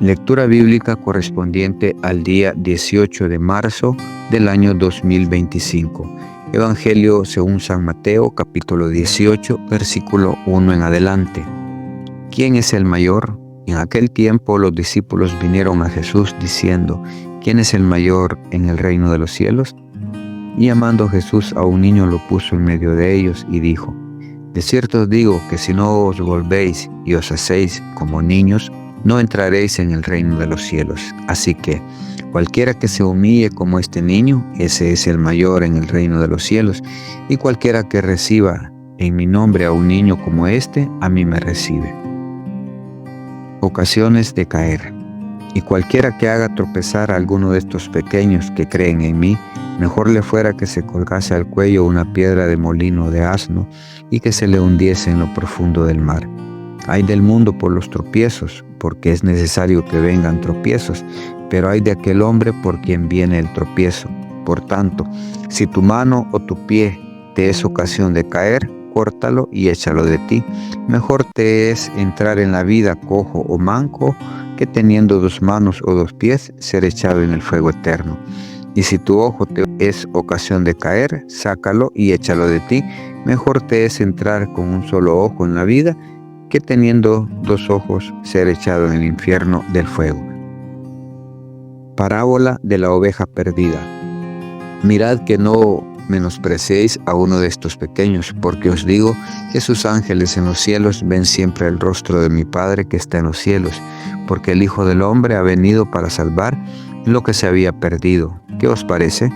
Lectura bíblica correspondiente al día 18 de marzo del año 2025. Evangelio según San Mateo, capítulo 18, versículo 1 en adelante. ¿Quién es el mayor? En aquel tiempo los discípulos vinieron a Jesús diciendo: ¿Quién es el mayor en el reino de los cielos? Y llamando Jesús a un niño lo puso en medio de ellos y dijo: De cierto os digo que si no os volvéis y os hacéis como niños, no entraréis en el reino de los cielos. Así que cualquiera que se humille como este niño, ese es el mayor en el reino de los cielos. Y cualquiera que reciba en mi nombre a un niño como este, a mí me recibe. Ocasiones de caer. Y cualquiera que haga tropezar a alguno de estos pequeños que creen en mí, mejor le fuera que se colgase al cuello una piedra de molino de asno y que se le hundiese en lo profundo del mar. Ay del mundo por los tropiezos, porque es necesario que vengan tropiezos, pero ay de aquel hombre por quien viene el tropiezo. Por tanto, si tu mano o tu pie te es ocasión de caer, córtalo y échalo de ti. Mejor te es entrar en la vida cojo o manco, que teniendo 2 manos o 2 pies, ser echado en el fuego eterno. Y si tu ojo te es ocasión de caer, sácalo y échalo de ti. Mejor te es entrar con un solo ojo en la vida, que teniendo 2 ojos, ser echado en el infierno del fuego. Parábola de la oveja perdida. Mirad que no menospreciéis a uno de estos pequeños, porque os digo que sus ángeles en los cielos ven siempre el rostro de mi Padre que está en los cielos, porque el Hijo del Hombre ha venido para salvar lo que se había perdido. ¿Qué os parece?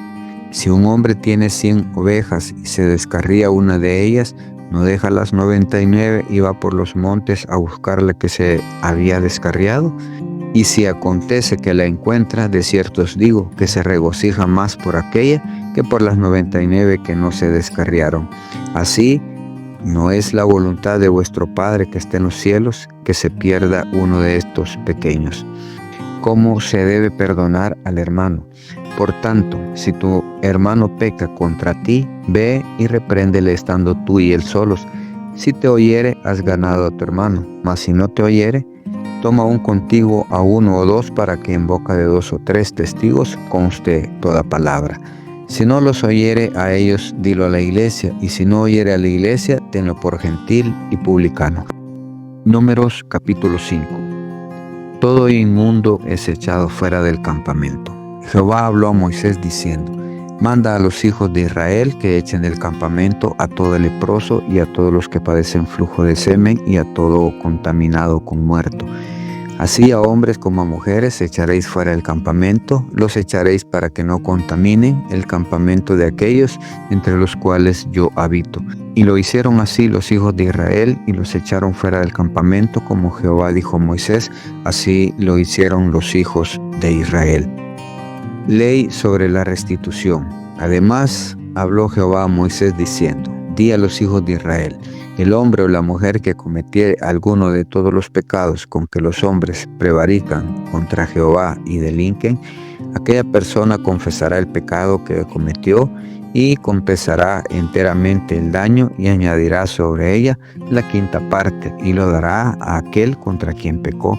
Si un hombre tiene 100 ovejas y se descarría una de ellas, ¿no deja las 99 y va por los montes a buscar la que se había descarriado? Y si acontece que la encuentra, de cierto os digo que se regocija más por aquella que por las 99 que no se descarriaron. Así, no es la voluntad de vuestro Padre que está en los cielos que se pierda uno de estos pequeños. ¿Cómo se debe perdonar al hermano? Por tanto, si tu hermano peca contra ti, ve y repréndele estando tú y él solos. Si te oyere, has ganado a tu hermano, mas si no te oyere, toma aún contigo a 1 o 2 para que en boca de 2 o 3 testigos conste toda palabra. Si no los oyere a ellos, dilo a la iglesia, y si no oyere a la iglesia, tenlo por gentil y publicano. Números capítulo 5. Todo inmundo es echado fuera del campamento. Jehová habló a Moisés diciendo: Manda a los hijos de Israel que echen del campamento a todo leproso y a todos los que padecen flujo de semen y a todo contaminado con muerto. Así a hombres como a mujeres echaréis fuera del campamento, los echaréis para que no contaminen el campamento de aquellos entre los cuales yo habito. Y lo hicieron así los hijos de Israel y los echaron fuera del campamento, como Jehová dijo a Moisés, así lo hicieron los hijos de Israel. Ley sobre la restitución. Además, habló Jehová a Moisés diciendo: Di a los hijos de Israel: el hombre o la mujer que cometiere alguno de todos los pecados con que los hombres prevarican contra Jehová y delinquen, aquella persona confesará el pecado que cometió y compensará enteramente el daño y añadirá sobre ella la 5ª parte y lo dará a aquel contra quien pecó.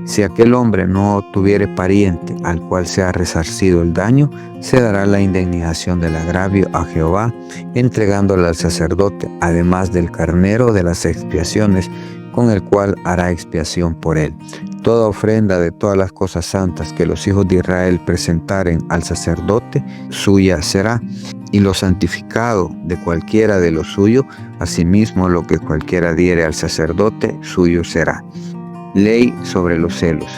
Si aquel hombre no tuviere pariente al cual sea resarcido el daño, se dará la indemnización del agravio a Jehová, entregándola al sacerdote, además del carnero de las expiaciones, con el cual hará expiación por él. Toda ofrenda de todas las cosas santas que los hijos de Israel presentaren al sacerdote, suya será. Y lo santificado de cualquiera de lo suyo, asimismo lo que cualquiera diere al sacerdote, suyo será. Ley sobre los celos.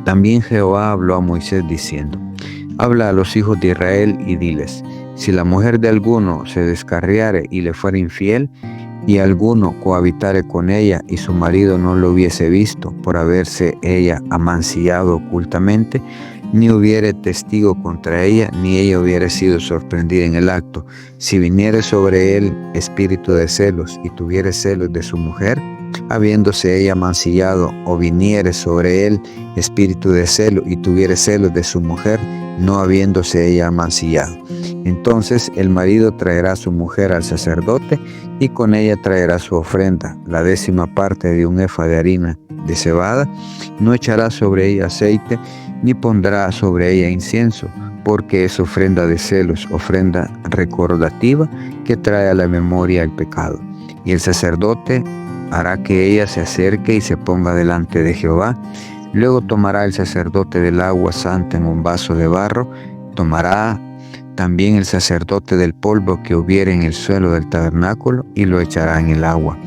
También Jehová habló a Moisés diciendo: Habla a los hijos de Israel y diles: Si la mujer de alguno se descarriare y le fuera infiel, y alguno cohabitare con ella y su marido no lo hubiese visto por haberse ella amancillado ocultamente, ni hubiere testigo contra ella, ni ella hubiere sido sorprendida en el acto, si viniere sobre él espíritu de celos y tuviere celos de su mujer, habiéndose ella mancillado, o viniere sobre él espíritu de celo y tuviere celos de su mujer, no habiéndose ella mancillado, Entonces el marido traerá a su mujer al sacerdote y con ella traerá su ofrenda, la 10ª parte de un efa de harina de cebada. No echará sobre ella aceite ni pondrá sobre ella incienso, porque es ofrenda de celos, ofrenda recordativa que trae a la memoria el pecado. Y el sacerdote hará que ella se acerque y se ponga delante de Jehová. Luego tomará el sacerdote del agua santa en un vaso de barro, tomará también el sacerdote del polvo que hubiere en el suelo del tabernáculo y lo echará en el agua.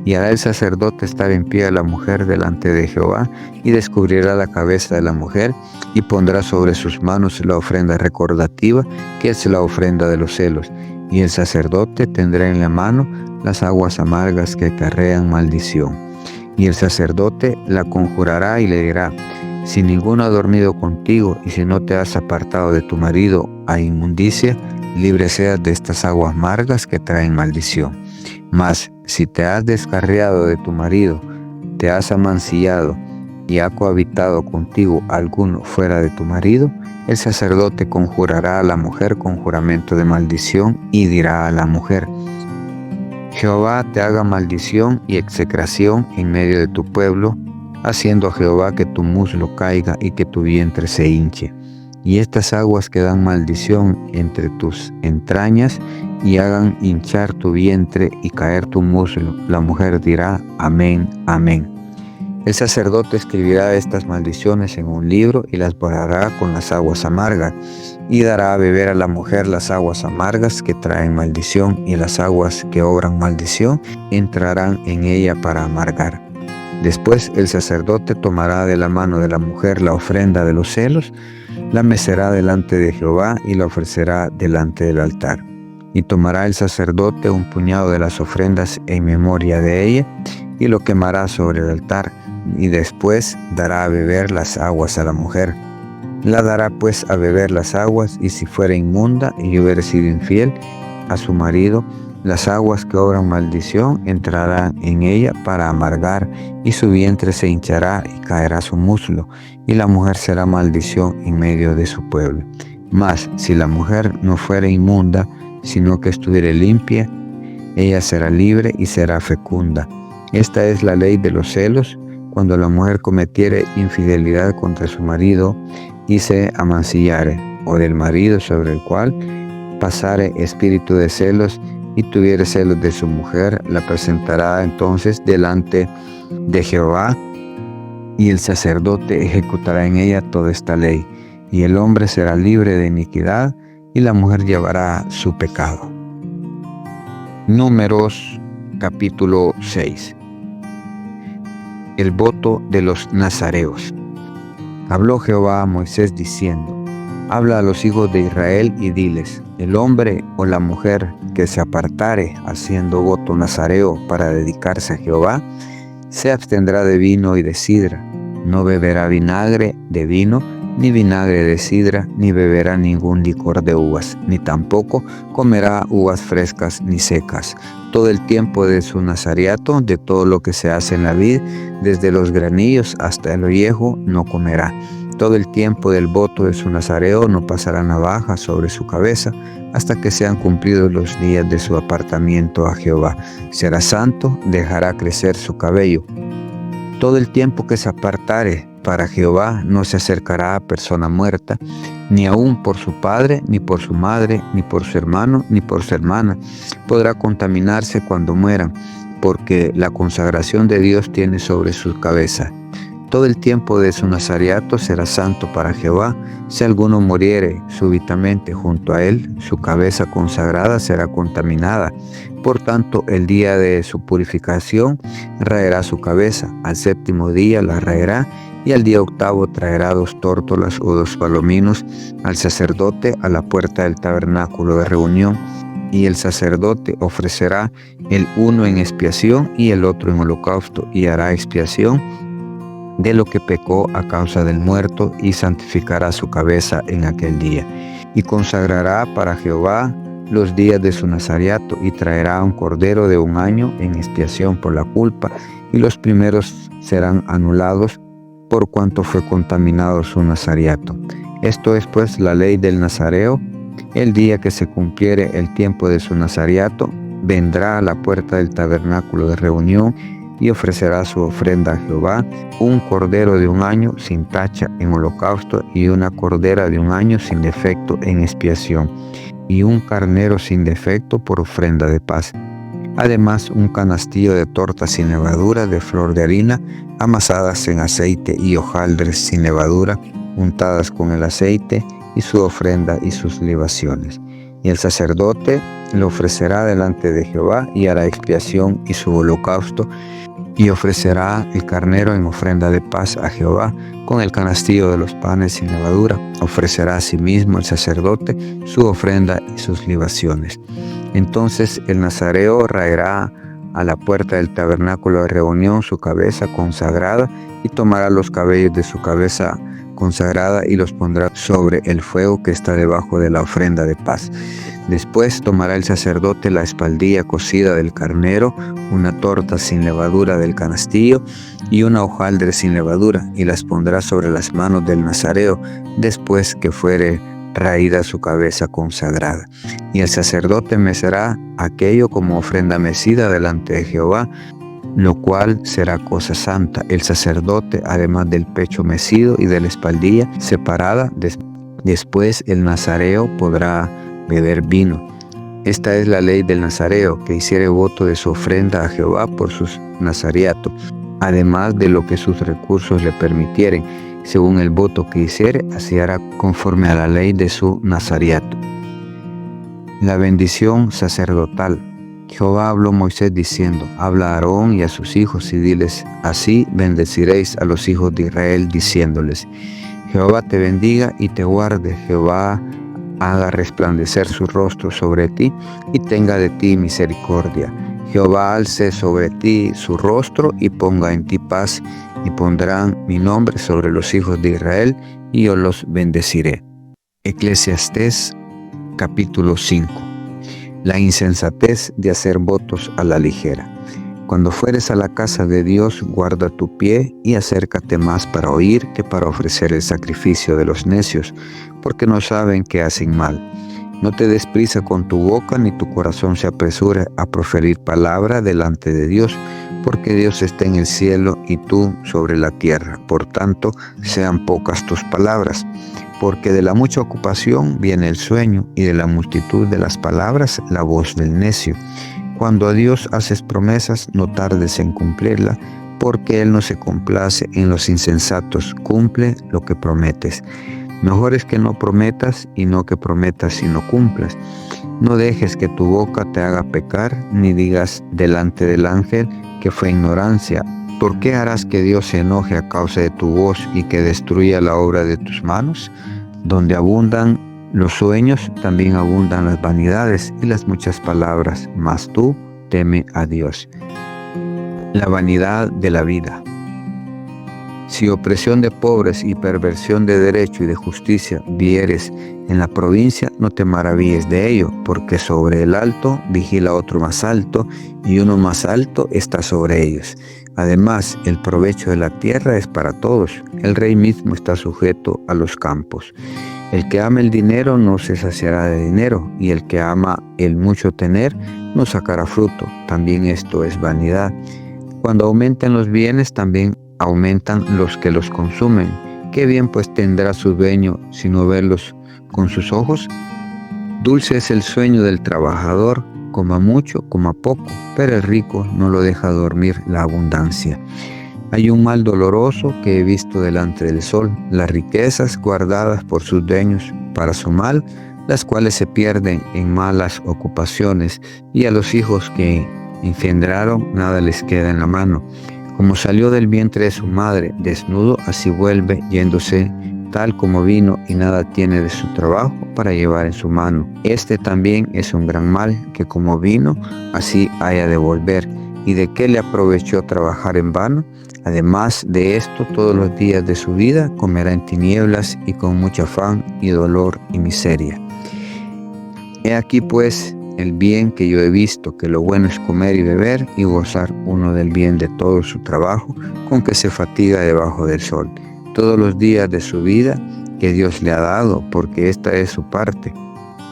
Y hará el sacerdote estar en pie a la mujer delante de Jehová y descubrirá la cabeza de la mujer y pondrá sobre sus manos la ofrenda recordativa, que es la ofrenda de los celos. Y el sacerdote tendrá en la mano las aguas amargas que acarrean maldición. Y el sacerdote la conjurará y le dirá: si ninguno ha dormido contigo y si no te has apartado de tu marido a inmundicia, libre seas de estas aguas amargas que traen maldición. Mas si te has descarriado de tu marido, te has amancillado y ha cohabitado contigo alguno fuera de tu marido, el sacerdote conjurará a la mujer con juramento de maldición y dirá a la mujer: Jehová te haga maldición y execración en medio de tu pueblo, haciendo a Jehová que tu muslo caiga y que tu vientre se hinche. Y estas aguas que dan maldición entre tus entrañas y hagan hinchar tu vientre y caer tu muslo. La mujer dirá: amén, amén. El sacerdote escribirá estas maldiciones en un libro y las borrará con las aguas amargas, y dará a beber a la mujer las aguas amargas que traen maldición, y las aguas que obran maldición entrarán en ella para amargar. Después el sacerdote tomará de la mano de la mujer la ofrenda de los celos, la mecerá delante de Jehová y la ofrecerá delante del altar. Y tomará el sacerdote un puñado de las ofrendas en memoria de ella y lo quemará sobre el altar, y después dará a beber las aguas a la mujer. La dará pues a beber las aguas, y si fuera inmunda y hubiera sido infiel a su marido, las aguas que obran maldición entrarán en ella para amargar, y su vientre se hinchará y caerá su muslo, y la mujer será maldición en medio de su pueblo. Mas si la mujer no fuera inmunda, sino que estuviera limpia, ella será libre y será fecunda. Esta es la ley de los celos, cuando la mujer cometiere infidelidad contra su marido y se amancillare, o del marido sobre el cual pasare espíritu de celos y tuviere celos de su mujer, la presentará entonces delante de Jehová, y el sacerdote ejecutará en ella toda esta ley, y el hombre será libre de iniquidad, y la mujer llevará su pecado. Números capítulo 6. El voto de los nazareos. Habló Jehová a Moisés diciendo: habla a los hijos de Israel y diles: el hombre o la mujer que se apartare haciendo voto nazareo para dedicarse a Jehová, se abstendrá de vino y de sidra, no beberá vinagre de vino, ni vinagre de sidra, ni beberá ningún licor de uvas, ni tampoco comerá uvas frescas ni secas. Todo el tiempo de su nazareato, de todo lo que se hace en la vid, desde los granillos hasta el ollejo, no comerá. Todo el tiempo del voto de su nazareo no pasará navaja sobre su cabeza, hasta que sean cumplidos los días de su apartamiento a Jehová. Será santo, dejará crecer su cabello. Todo el tiempo que se apartare para Jehová no se acercará a persona muerta, ni aun por su padre, ni por su madre, ni por su hermano, ni por su hermana. Podrá contaminarse cuando mueran, porque la consagración de Dios tiene sobre su cabeza. Todo el tiempo de su nazareato será santo para Jehová. Si alguno muriere súbitamente junto a él, su cabeza consagrada será contaminada. Por tanto, el día de su purificación raerá su cabeza. Al 7º día la raerá, y al día 8º traerá 2 tórtolas o 2 palominos al sacerdote a la puerta del tabernáculo de reunión. Y el sacerdote ofrecerá el uno en expiación y el otro en holocausto, y hará expiación de lo que pecó a causa del muerto, y santificará su cabeza en aquel día. Y consagrará para Jehová los días de su nazareato, y traerá un cordero de 1 año en expiación por la culpa, y los primeros serán anulados por cuanto fue contaminado su nazareato. Esto es pues la ley del nazareo El día que se cumpliere el tiempo de su nazareato, vendrá a la puerta del tabernáculo de reunión y ofrecerá su ofrenda a Jehová, un cordero de 1 año sin tacha en holocausto y una cordera de 1 año sin defecto en expiación, y un carnero sin defecto por ofrenda de paz. Además, un canastillo de tortas sin levadura de flor de harina, amasadas en aceite, y hojaldres sin levadura, untadas con el aceite, y su ofrenda y sus libaciones. Y el sacerdote lo ofrecerá delante de Jehová, y hará expiación y su holocausto, y ofrecerá el carnero en ofrenda de paz a Jehová, con el canastillo de los panes sin levadura. Ofrecerá asimismo el sacerdote su ofrenda y sus libaciones. Entonces el nazareo raerá a la puerta del tabernáculo de reunión su cabeza consagrada, y tomará los cabellos de su cabeza consagrada y los pondrá sobre el fuego que está debajo de la ofrenda de paz. Después tomará el sacerdote la espaldilla cocida del carnero, una torta sin levadura del canastillo y una hojaldre sin levadura, y las pondrá sobre las manos del nazareo, después que fuere raída su cabeza consagrada. Y el sacerdote mecerá aquello como ofrenda mecida delante de Jehová, lo cual será cosa santa. El sacerdote, además del pecho mecido y de la espaldilla separada, después el nazareo podrá beber vino. Esta es la ley del nazareo, que hiciere voto de su ofrenda a Jehová por su nazareato, además de lo que sus recursos le permitieren. Según el voto que hiciere, así hará conforme a la ley de su nazareato. La bendición sacerdotal. Jehová habló a Moisés diciendo: habla a Aarón y a sus hijos y diles: así bendeciréis a los hijos de Israel, diciéndoles: Jehová te bendiga y te guarde. Jehová haga resplandecer su rostro sobre ti y tenga de ti misericordia. Jehová alce sobre ti su rostro y ponga en ti paz, y pondrán mi nombre sobre los hijos de Israel, y yo los bendeciré. Eclesiastés capítulo 5. La insensatez de hacer votos a la ligera. Cuando fueres a la casa de Dios, guarda tu pie y acércate más para oír que para ofrecer el sacrificio de los necios, porque no saben que hacen mal. No te des prisa con tu boca, ni tu corazón se apresure a proferir palabra delante de Dios, porque Dios está en el cielo y tú sobre la tierra. Por tanto, sean pocas tus palabras, porque de la mucha ocupación viene el sueño, y de la multitud de las palabras la voz del necio. Cuando a Dios haces promesas, no tardes en cumplirla, porque Él no se complace en los insensatos. Cumple lo que prometes. Mejor es que no prometas, y no que prometas y no cumplas. No dejes que tu boca te haga pecar, ni digas delante del ángel que fue ignorancia. ¿Por qué harás que Dios se enoje a causa de tu voz y que destruya la obra de tus manos? Donde abundan los sueños, también abundan las vanidades y las muchas palabras, mas tú teme a Dios. La vanidad de la vida. Si opresión de pobres y perversión de derecho y de justicia vieres en la provincia, no te maravilles de ello, porque sobre el alto vigila otro más alto, y uno más alto está sobre ellos. Además, el provecho de la tierra es para todos. El rey mismo está sujeto a los campos. El que ama el dinero no se saciará de dinero, y el que ama el mucho tener no sacará fruto. También esto es vanidad. Cuando aumentan los bienes, también aumentan los que los consumen. ¿Qué bien pues tendrá su dueño si no verlos con sus ojos? Dulce es el sueño del trabajador, coma mucho, coma poco, pero el rico no lo deja dormir la abundancia. Hay un mal doloroso que he visto delante del sol, las riquezas guardadas por sus dueños para su mal, las cuales se pierden en malas ocupaciones, y a los hijos que engendraron nada les queda en la mano. Como salió del vientre de su madre desnudo, así vuelve yéndose, tal como vino, y nada tiene de su trabajo para llevar en su mano. Este también es un gran mal, que como vino, así haya de volver. ¿Y de qué le aprovechó trabajar en vano? Además de esto, todos los días de su vida comerá en tinieblas, y con mucho afán y dolor y miseria. He aquí pues el bien que yo he visto, que lo bueno es comer y beber y gozar uno del bien de todo su trabajo, con que se fatiga debajo del sol, todos los días de su vida que Dios le ha dado, porque esta es su parte.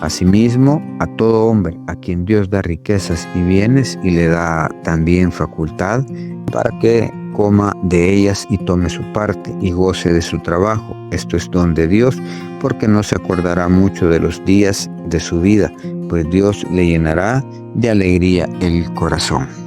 Asimismo, a todo hombre a quien Dios da riquezas y bienes y le da también facultad para que coma de ellas y tome su parte y goce de su trabajo. Esto es don de Dios, porque no se acordará mucho de los días de su vida, pues Dios le llenará de alegría el corazón.